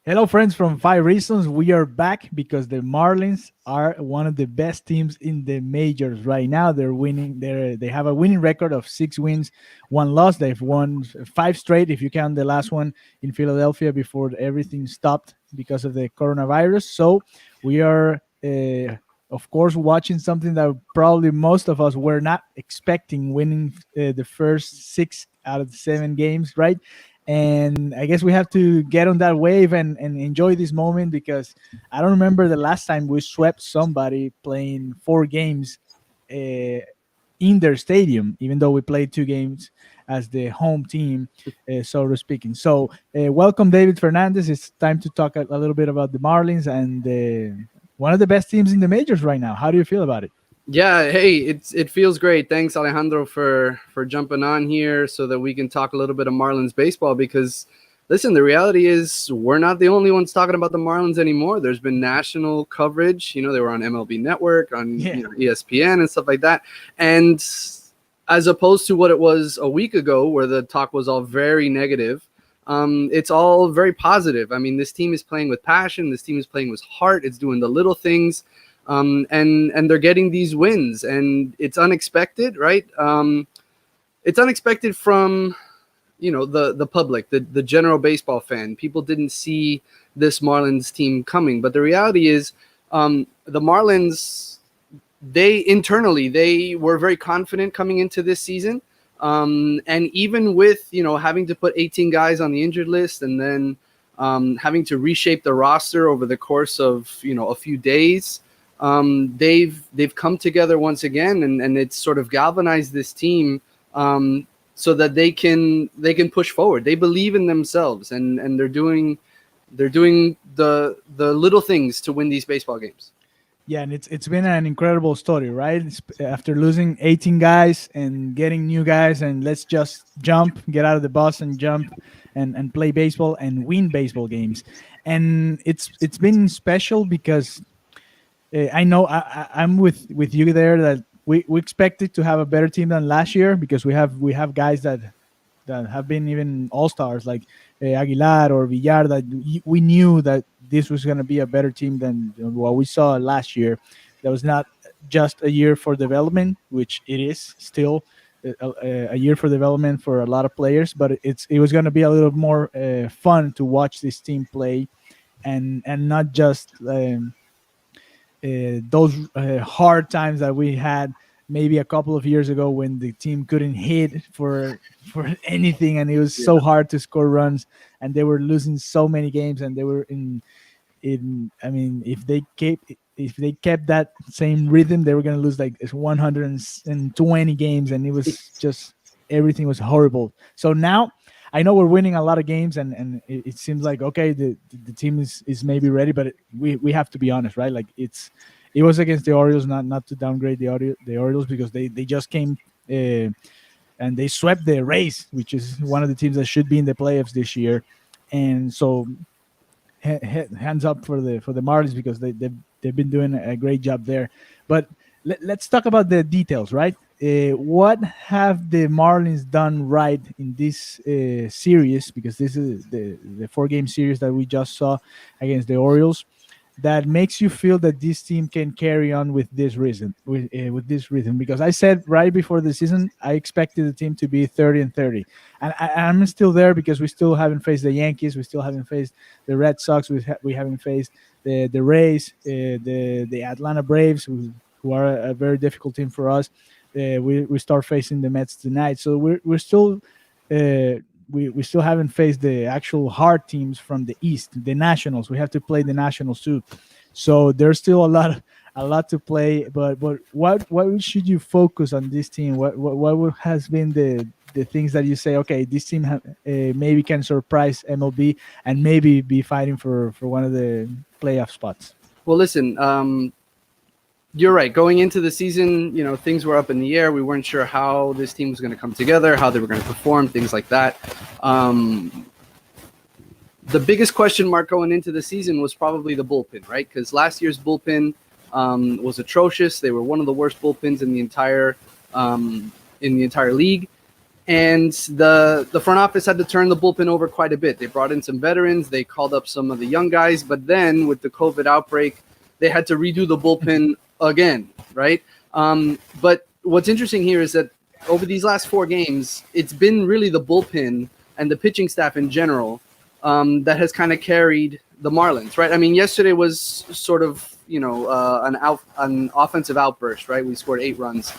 Hello, friends from Five Reasons. We are back because the Marlins are one of the best teams in the majors right now. They're winning. They have a winning record of 6 wins, 1 loss. They've won 5 straight, if you count the last one in Philadelphia before everything stopped because of the coronavirus. So we are, of course, watching something that probably most of us were not expecting, winning the first 6 out of the 7 games, right? And I guess we have to get on that wave and enjoy this moment because I don't remember the last time we swept somebody playing 4 games uh, in their stadium, even though we played 2 games as the home team, so to speaking. So, welcome, David Fernandez. It's time to talk a little bit about the Marlins and one of the best teams in the majors right now. How do you feel about it? Yeah, hey, it feels great. Thanks, Alejandro, for jumping on here so that we can talk a little bit of Marlins baseball. Because listen, the reality is we're not the only ones talking about the Marlins anymore. There's been national coverage. They were on MLB Network, on Yeah. ESPN and stuff like that. And as opposed to what it was a week ago, where the talk was all very negative. It's all very positive. I mean, this team is playing with passion. This team is playing with heart. It's doing the little things. And they're getting these wins, and it's unexpected, right? It's unexpected from the public, the general baseball fan. People didn't see this Marlins team coming, but the reality is, the Marlins, they were very confident coming into this season, and even with having to put 18 guys on the injured list, and then having to reshape the roster over the course of a few days. They've come together once again, and it's sort of galvanized this team, so that they can push forward. They believe in themselves, and they're doing the little things to win these baseball games. Yeah, and it's been an incredible story, right? After losing 18 guys and getting new guys, and let's just jump, get out of the bus and jump and play baseball and win baseball games. And it's been special because I know I'm with you there that we expected to have a better team than last year because we have guys that have been even all stars like Aguilar or Villar that we knew that this was going to be a better team than what we saw last year. That was not just a year for development, which it is still a year for development for a lot of players, but it was going to be a little more fun to watch this team play and not just those hard times that we had maybe a couple of years ago when the team couldn't hit for anything and it was so hard to score runs and they were losing so many games and they were in I mean if they kept that same rhythm they were going to lose like 120 games and it was just everything was horrible. So now I know we're winning a lot of games, and it seems like okay, the team is maybe ready, but we have to be honest, right? Like it was against the Orioles, not to downgrade the Orioles because they just came and they swept the Rays, which is one of the teams that should be in the playoffs this year, and so hands up for the Marlins because they've been doing a great job there. But let's talk about the details, right? What have the Marlins done right in this series? Because this is the 4 game series that we just saw against the Orioles. That makes you feel that this team can carry on with this rhythm, with this rhythm. Because I said right before the season, I expected the team to be 30-30, and I'm still there because we still haven't faced the Yankees, we still haven't faced the Red Sox, we haven't faced the Rays, the Atlanta Braves, who are a very difficult team for us. We start facing the Mets tonight, so we're still. We still haven't faced the actual hard teams from the East, the Nationals. We have to play the Nationals too, so there's still a lot to play. But what should you focus on this team? What has been the things that you say? Okay, this team maybe can surprise MLB and maybe be fighting for one of the playoff spots. Well, listen, you're right. Going into the season, things were up in the air. We weren't sure how this team was going to come together, how they were going to perform, things like that. The biggest question mark going into the season was probably the bullpen, right? Because last year's bullpen was atrocious. They were one of the worst bullpens in the entire league. and the front office had to turn the bullpen over quite a bit. They brought in some veterans, they called up some of the young guys, but then with the COVID outbreak, they had to redo the bullpen again, right? But what's interesting here is that over these last 4 games, it's been really the bullpen and the pitching staff in general that has kind of carried the Marlins, right? I mean, yesterday was sort of, an offensive outburst, right? We scored 8 runs.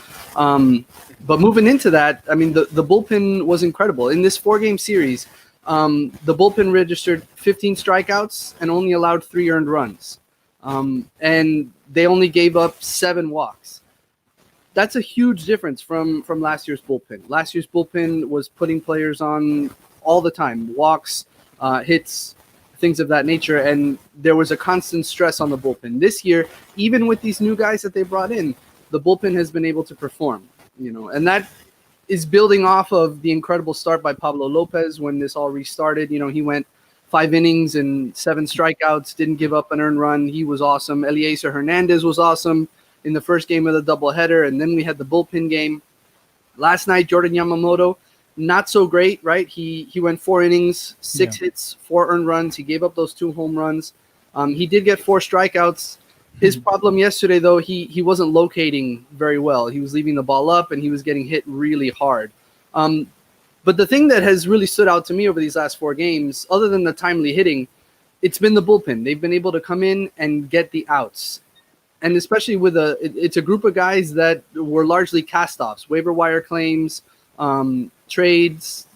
But moving into that, I mean, the bullpen was incredible. In this 4-game series, the bullpen registered 15 strikeouts and only allowed 3 earned runs. And they only gave up 7 walks. That's a huge difference from last year's bullpen. Last year's bullpen was putting players on all the time, walks, hits, things of that nature, and there was a constant stress on the bullpen. This year, even with these new guys that they brought in, the bullpen has been able to perform, and that is building off of the incredible start by Pablo Lopez when this all restarted. He went 5 innings and 7 strikeouts, didn't give up an earned run. He was awesome. Eliezer Hernandez was awesome in the first game of the doubleheader, and then we had the bullpen game. Last night, Jordan Yamamoto, not so great, right? He went 4 innings, 6 hits, 4 earned runs. He gave up those 2 home runs. He did get 4 strikeouts. His problem yesterday, though, he wasn't locating very well. He was leaving the ball up, and he was getting hit really hard. But the thing that has really stood out to me over these last 4 games, other than the timely hitting, it's been the bullpen. They've been able to come in and get the outs. And especially with it's a group of guys that were largely cast-offs, waiver wire claims, trades,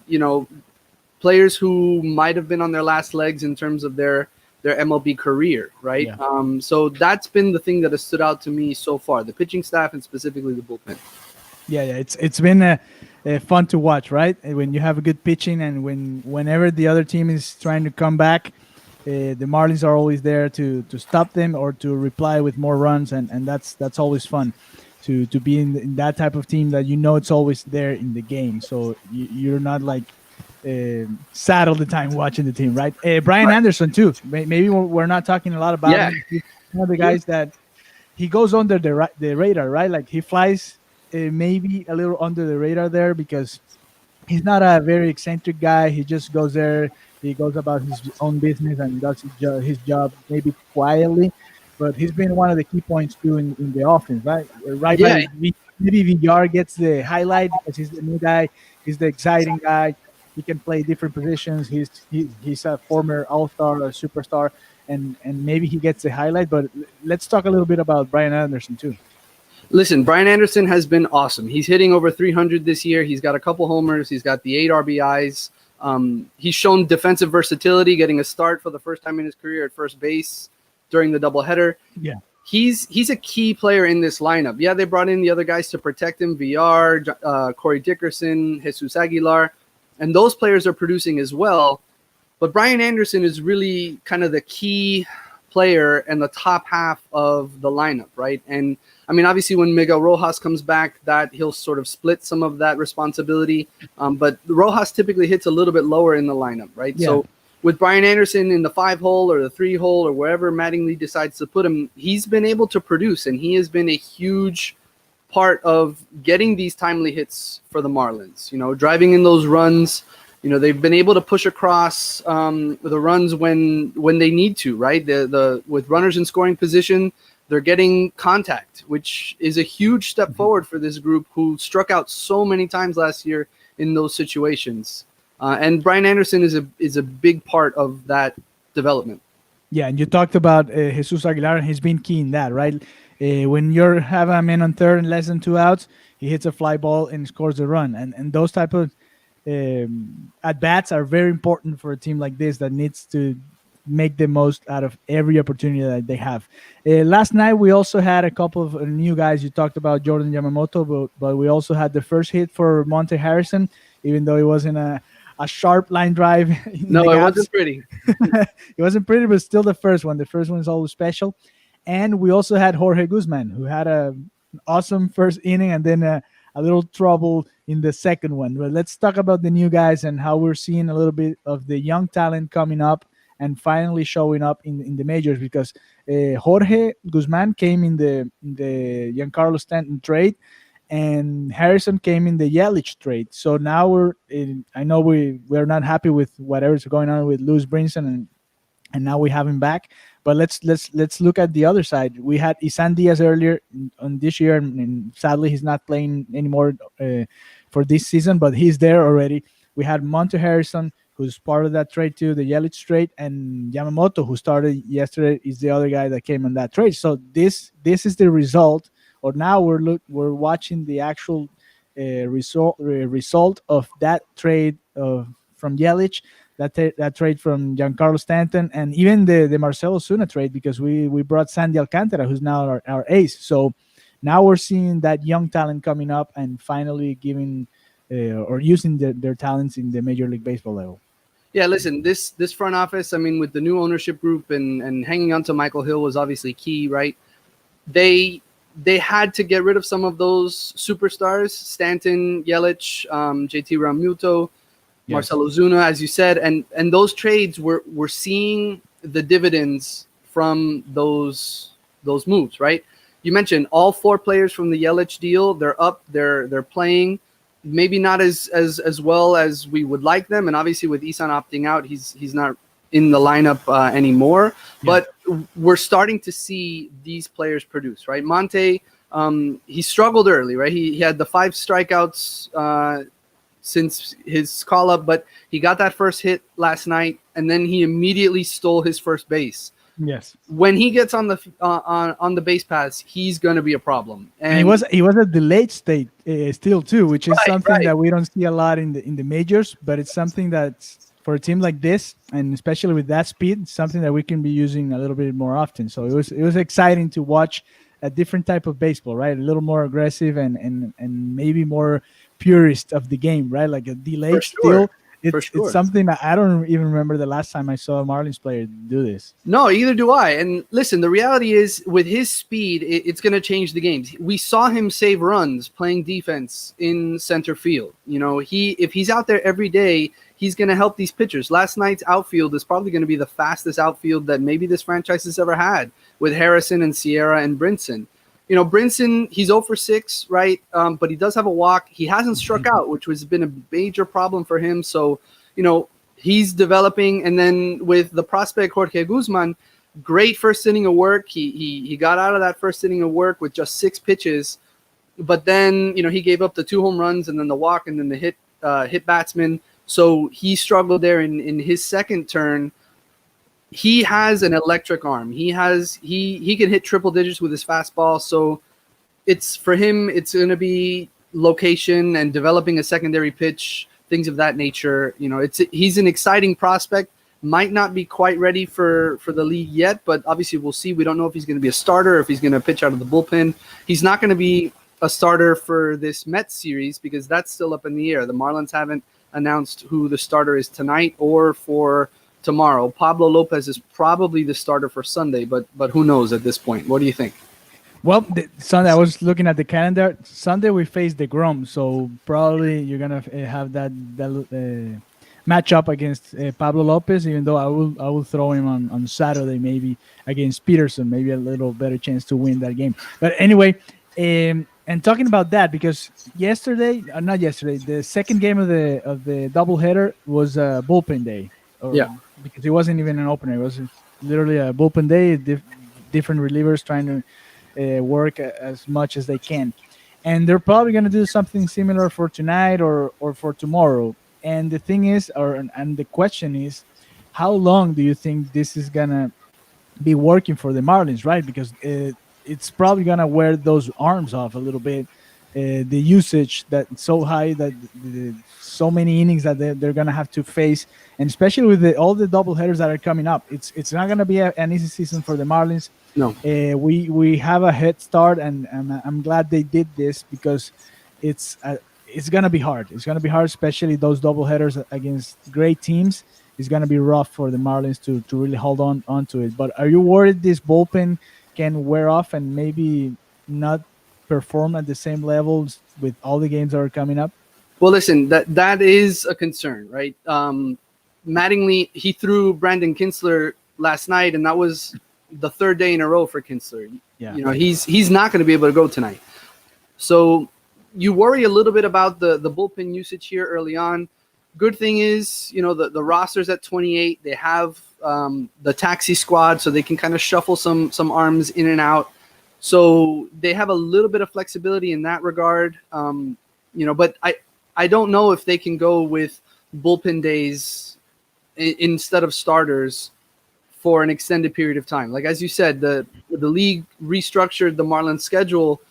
players who might have been on their last legs in terms of their MLB career, right? Yeah. So that's been the thing that has stood out to me so far, the pitching staff and specifically the bullpen. Yeah, it's been fun to watch, right? When you have a good pitching and whenever the other team is trying to come back, the Marlins are always there to stop them or to reply with more runs, and that's always fun to be in that type of team that it's always there in the game. So you're not like sad all the time watching the team, right? Brian Anderson too. Maybe we're not talking a lot about him. He's one of the guys that he goes under the radar, right? Like he flies maybe a little under the radar there because he's not a very eccentric guy. He just goes there. He goes about his own business and does his job maybe quietly. But he's been one of the key points too in the offense, right? Right. Yeah. Maybe VR gets the highlight because he's the new guy. He's the exciting guy. He can play different positions. He's a former all-star or superstar, and maybe he gets the highlight. But let's talk a little bit about Brian Anderson too. Listen, Brian Anderson has been awesome. He's hitting over 300 this year. He's got a couple homers. He's got the 8 RBIs. He's shown defensive versatility, getting a start for the first time in his career at first base during the doubleheader. Yeah, he's a key player in this lineup. Yeah, they brought in the other guys to protect him: VR, Corey Dickerson, Jesus Aguilar, and those players are producing as well. But Brian Anderson is really kind of the key player and the top half of the lineup, right? And I mean, obviously, when Miguel Rojas comes back, that he'll sort of split some of that responsibility. But Rojas typically hits a little bit lower in the lineup, right? Yeah. So with Brian Anderson in the 5-hole or the 3-hole or wherever Mattingly decides to put him, he's been able to produce, and he has been a huge part of getting these timely hits for the Marlins. Driving in those runs. They've been able to push across the runs when they need to, right? With runners in scoring position, they're getting contact, which is a huge step forward for this group who struck out so many times last year in those situations. And Brian Anderson is a big part of that development. Yeah, and you talked about Jesus Aguilar, and he's been key in that, right? When you have a man on third and less than 2 outs, he hits a fly ball and scores a run. And those type of at-bats are very important for a team like this that needs to make the most out of every opportunity that they have. Last night, we also had a couple of new guys. You talked about Jordan Yamamoto, but we also had the first hit for Monte Harrison, even though it wasn't a sharp line drive. No, it wasn't pretty. It wasn't pretty, but still the first one. The first one is always special. And we also had Jorge Guzman, who had an awesome first inning and then a little trouble in the second one. But let's talk about the new guys and how we're seeing a little bit of the young talent coming up and finally showing up in the majors, because Jorge Guzman came in the Giancarlo Stanton trade, and Harrison came in the Yelich trade. So now I know we're not happy with whatever's going on with Lewis Brinson, and now we have him back. But let's look at the other side. We had Isan Diaz earlier on this year, and sadly he's not playing anymore for this season, but he's there already. We had Monte Harrison, who's part of that trade too, the Yelich trade, and Yamamoto, who started yesterday, is the other guy that came on that trade. So this is the result, or now we're watching the actual result of that trade from Yelich, that trade from Giancarlo Stanton, and even the Marcelo Zuna trade, because we brought Sandy Alcantara, who's now our ace. So now we're seeing that young talent coming up and finally giving or using their talents in the Major League Baseball level. Yeah, listen, this front office, I mean, with the new ownership group and hanging on to Michael Hill was obviously key, right? They had to get rid of some of those superstars, Stanton, Yelich, JT Realmuto, Yes. Marcelo Zuna, as you said, and those trades we're seeing the dividends from those moves, right? You mentioned all four players from the Yelich deal. They're up, they're playing, maybe not as well as we would like them, and obviously with Isan opting out, he's not in the lineup anymore. Yeah. But we're starting to see these players produce, right? Monte, he struggled early, right? He had the 5 strikeouts since his call up, but he got that first hit last night, and then he immediately stole his first base. Yes. When he gets on the base paths, he's going to be a problem. And he was a delayed state still too, which is something that we don't see a lot in the majors, but it's something that's for a team like this, and especially with that speed, something that we can be using a little bit more often. So it was exciting to watch a different type of baseball, right? A little more aggressive and maybe more purist of the game, right? Like a delayed steal. It's something that I don't even remember the last time I saw a Marlins player do this. No, either do I. And listen, the reality is with his speed, it's going to change the games. We saw him save runs playing defense in center field. You know, if he's out there every day, he's going to help these pitchers. Last night's outfield is probably going to be the fastest outfield that maybe this franchise has ever had, with Harrison and Sierra and Brinson. You know, Brinson, he's 0 for 6, right? But he does have a walk. He hasn't struck out, which has been a major problem for him. So, you know, he's developing. And then with the prospect Jorge Guzman, great first inning of work. He got out of that first inning of work with just 6 pitches. But then, you know, he gave up the 2 home runs and then the walk and then the hit batsman. So he struggled there in his second turn. He has an electric arm. He can hit triple digits with his fastball. So it's for him, it's going to be location and developing a secondary pitch, things of that nature. You know, he's an exciting prospect. Might not be quite ready for the league yet, but obviously we'll see. We don't know if he's going to be a starter or if he's going to pitch out of the bullpen. He's not going to be a starter for this Mets series because that's still up in the air. The Marlins haven't announced who the starter is tonight or for tomorrow. Pablo Lopez is probably the starter for Sunday, but who knows at this point? What do you think? Well, Sunday, I was looking at the calendar. Sunday we face the Grom, so probably you're gonna have that matchup against Pablo Lopez. Even though I will throw him on Saturday maybe against Peterson, maybe a little better chance to win that game. But anyway, and talking about that, because not yesterday, the second game of the doubleheader was a bullpen day. Because it wasn't even an opener. It was literally a bullpen day, different relievers trying to work as much as they can. And they're probably going to do something similar for tonight or for tomorrow. And the thing is, and the question is, how long do you think this is going to be working for the Marlins, right? Because it's probably going to wear those arms off a little bit. The usage that's so high that so many innings that they're going to have to face, and especially with all the doubleheaders that are coming up, it's not going to be an easy season for the Marlins. No, we have a head start, and I'm glad they did this because it's going to be hard. It's going to be hard, especially those doubleheaders against great teams. It's going to be rough for the Marlins to really hold on to it. But are you worried this bullpen can wear off and maybe not perform at the same levels with all the games that are coming up? Well, listen, that is a concern, right? Mattingly, he threw Brandon Kinsler last night, and that was the 3rd day in a row for Kinsler. Yeah. You know, he's not going to be able to go tonight. So you worry a little bit about the bullpen usage here early on. Good thing is, the roster's at 28. They have the taxi squad, so they can kind of shuffle some arms in and out. So they have a little bit of flexibility in that regard. But I don't know if they can go with bullpen days instead of starters for an extended period of time. Like, as you said, the league restructured the Marlins schedule.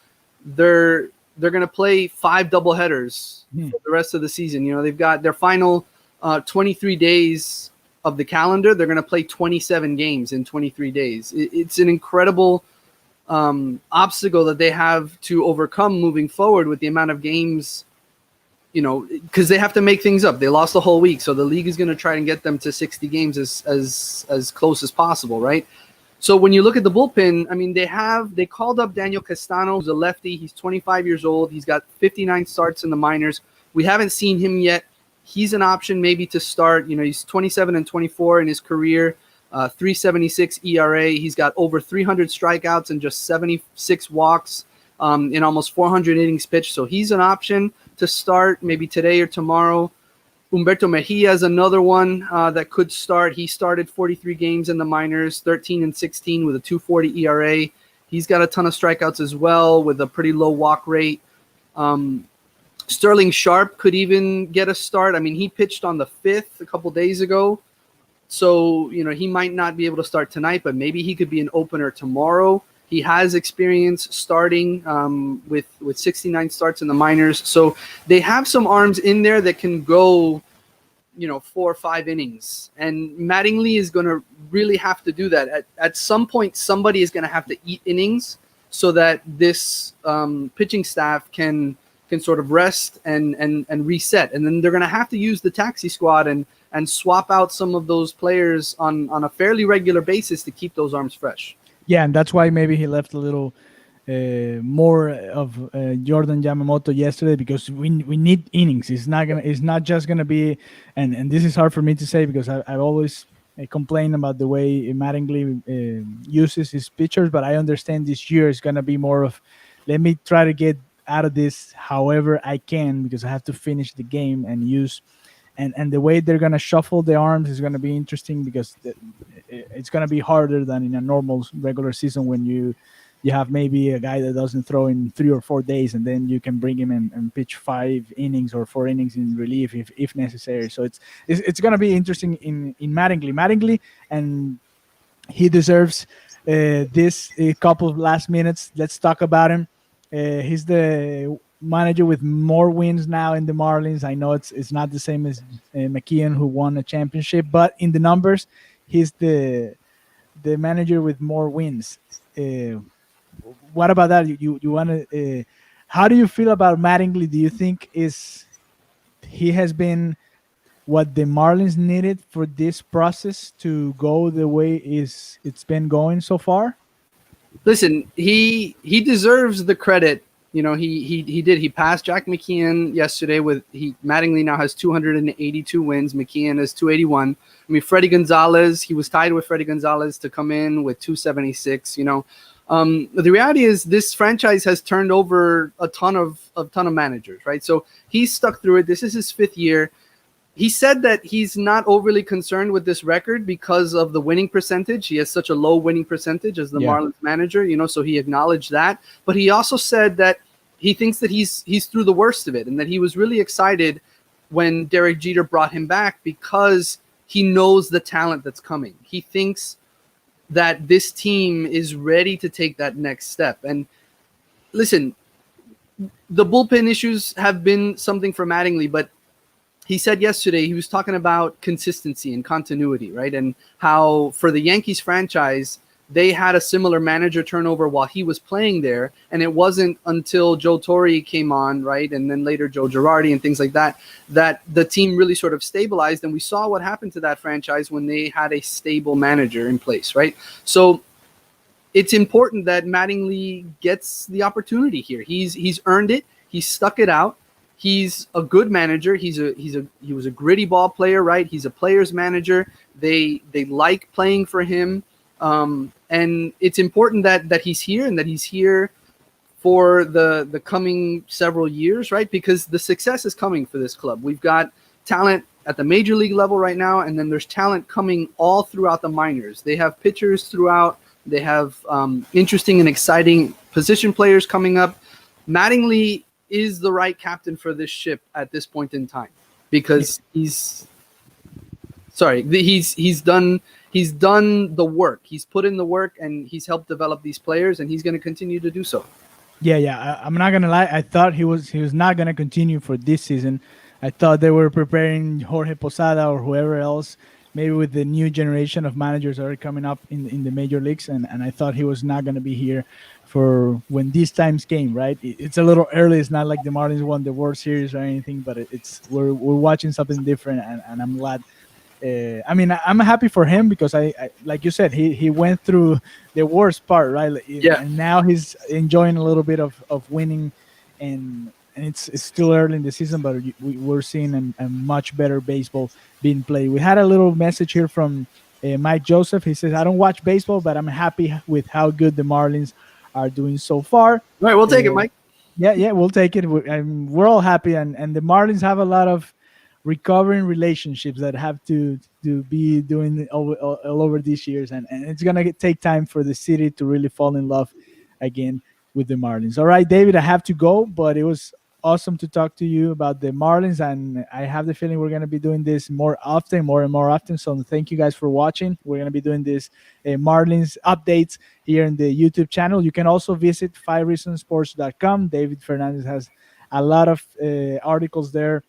They're going to play 5 doubleheaders for the rest of the season. They've got their final 23 days of the calendar. They're going to play 27 games in 23 days. It's an incredible obstacle that they have to overcome moving forward with the amount of games, because they have to make things up. They lost a whole week, so the league is going to try and get them to 60 games as close as possible, right? So when you look at the bullpen, I mean, they called up Daniel Castano, who's a lefty. He's 25 years old. He's got 59 starts in the minors. We haven't seen him yet. He's an option maybe to start. He's 27 and 24 in his career, 3.76 ERA. He's got over 300 strikeouts and just 76 walks in almost 400 innings pitched. So he's an option to start maybe today or tomorrow. Humberto Mejia is another one that could start. He started 43 games in the minors, 13 and 16 with a 2.40 ERA. He's got a ton of strikeouts as well with a pretty low walk rate. Sterling Sharp could even get a start. I mean, he pitched on the 5th a couple days ago. So, he might not be able to start tonight, but maybe he could be an opener tomorrow. He has experience starting with 69 starts in the minors. So they have some arms in there that can go, 4 or 5 innings. And Mattingly is going to really have to do that. At some point, somebody is going to have to eat innings so that this pitching staff can sort of rest and reset. And then they're going to have to use the taxi squad and swap out some of those players on a fairly regular basis to keep those arms fresh. Yeah, and that's why maybe he left a little more of Jordan Yamamoto yesterday, because we need innings. It's not just gonna be, and this is hard for me to say because I've always complained about the way Mattingly uses his pitchers, but I understand this year is gonna be more of, let me try to get out of this however I can because I have to finish the game and use. And the way they're going to shuffle the arms is going to be interesting because it's going to be harder than in a normal regular season when you have maybe a guy that doesn't throw in 3 or 4 days, and then you can bring him and pitch 5 innings or 4 innings in relief if necessary. So it's going to be interesting in Mattingly, and he deserves this couple of last minutes. Let's talk about him. He's the manager with more wins now in the Marlins. I know it's not the same as McKeon, who won a championship, but in the numbers, he's the manager with more wins. What about that? You want to? How do you feel about Mattingly? Do you think he has been what the Marlins needed for this process to go the way it's been going so far? Listen, he deserves the credit. He did. He passed Jack McKeon yesterday Mattingly now has 282 wins. McKeon has 281. I mean, Freddie Gonzalez, he was tied with Freddie Gonzalez to come in with 276. The reality is this franchise has turned over a ton of managers, right? So he's stuck through it. This is his 5th year. He said that he's not overly concerned with this record because of the winning percentage. He has such a low winning percentage as the Marlins manager, so he acknowledged that. But he also said that he thinks that he's through the worst of it, and that he was really excited when Derek Jeter brought him back because he knows the talent that's coming. He thinks that this team is ready to take that next step. And listen, the bullpen issues have been something for Mattingly, but he said yesterday, he was talking about consistency and continuity, right? And how for the Yankees franchise, they had a similar manager turnover while he was playing there. And it wasn't until Joe Torre came on, right? And then later Joe Girardi and things like that, that the team really sort of stabilized. And we saw what happened to that franchise when they had a stable manager in place, right? So it's important that Mattingly gets the opportunity here. He's earned it. He's stuck it out. He's a good manager. He was a gritty ball player, right? He's a player's manager. They like playing for him, and it's important that he's here and that he's here for the coming several years, right? Because the success is coming for this club. We've got talent at the major league level right now, and then there's talent coming all throughout the minors. They have pitchers throughout. They have interesting and exciting position players coming up. Mattingly is the right captain for this ship at this point in time because he's done the work. He's put in the work and he's helped develop these players, and he's going to continue to do so. Yeah. I'm not gonna lie. I thought he was not gonna continue for this season. I thought they were preparing Jorge Posada or whoever else, maybe with the new generation of managers that are coming up in the major leagues, and I thought he was not gonna be here for when these times came. Right? It's a little early. It's not like the Marlins won the World Series or anything, but it's we're watching something different, and I'm glad. I mean, I'm happy for him because I like you said, he went through the worst part, right? Yeah. And now he's enjoying a little bit of winning, and it's still early in the season, but we're seeing a much better baseball being played. We had a little message here from Mike Joseph. He says, "I don't watch baseball, but I'm happy with how good the Marlins are doing so far." All right, we'll take it, Mike. Yeah, we'll take it. We're all happy, and the Marlins have a lot of recovering relationships that have to be doing all over these years, and it's gonna take time for the city to really fall in love again with the Marlins. All right, David, I have to go, but it was awesome to talk to you about the Marlins, and I have the feeling we're gonna be doing this more often, more and more often. So thank you guys for watching. We're gonna be doing this Marlins updates here in the YouTube channel. You can also visit 5reasonsports.com. David Fernandez has a lot of articles there,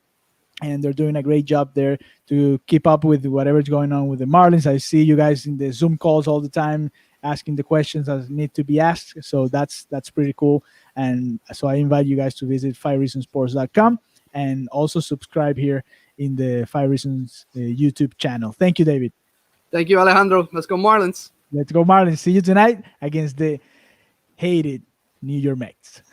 and they're doing a great job there to keep up with whatever's going on with the Marlins. I see you guys in the Zoom calls all the time asking the questions that need to be asked. So that's pretty cool. And so I invite you guys to visit 5reasonsports.com and also subscribe here in the 5reasons YouTube channel. Thank you, David. Thank you, Alejandro. Let's go Marlins. Let's go Marlins. See you tonight against the hated New York Mets.